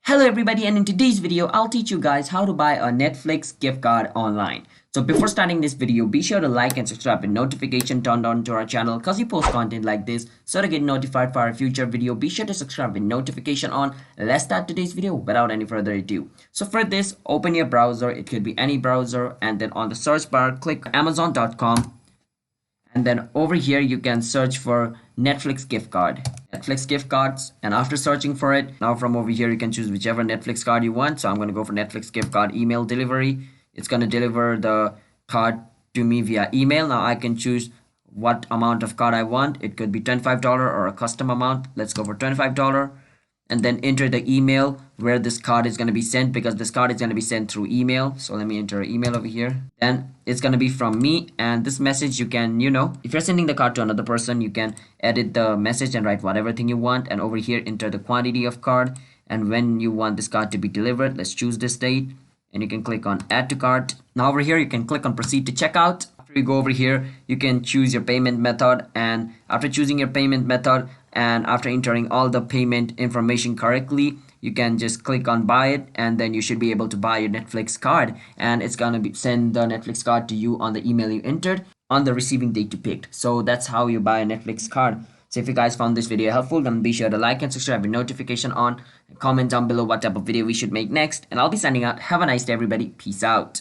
Hello everybody, and in today's video I'll teach you guys how to buy a Netflix gift card online. So before starting this video, be sure to like and subscribe with notification turned on to our channel because we post content like this. So to get notified for our future video, be sure to subscribe with notification on. Let's start today's video without any further ado. So for this, open your browser. It could be any browser, and then on the search bar click Amazon.com, and then over here you can search for Netflix gift card, Netflix gift cards. And after searching for it, now from over here you can choose whichever Netflix card you want. So I'm going to go for Netflix gift card email delivery. It's going to deliver the card to me via email. Now I can choose what amount of card I want. It could be $25 or a custom amount. Let's go for $25, and then enter the email where this card is going to be sent, because this card is going to be sent through email. So let me enter an email over here. Then it's going to be from me, and this message you can, if you're sending the card to another person, you can edit the message and write whatever thing you want. And over here enter the quantity of card and when you want this card to be delivered. Let's choose this date, and you can click on add to cart. Now over here you can click on proceed to checkout. After you go over here, you can choose your payment method, and after choosing your payment method and after entering all the payment information correctly, you can just click on buy it, and then you should be able to buy your Netflix card, and it's gonna be send the Netflix card to you on the email you entered on the receiving date you picked. So that's how you buy a Netflix card. So if you guys found this video helpful, then be sure to like and subscribe with notification on, and comment down below what type of video we should make next, and I'll be signing out. Have a nice day everybody. Peace out.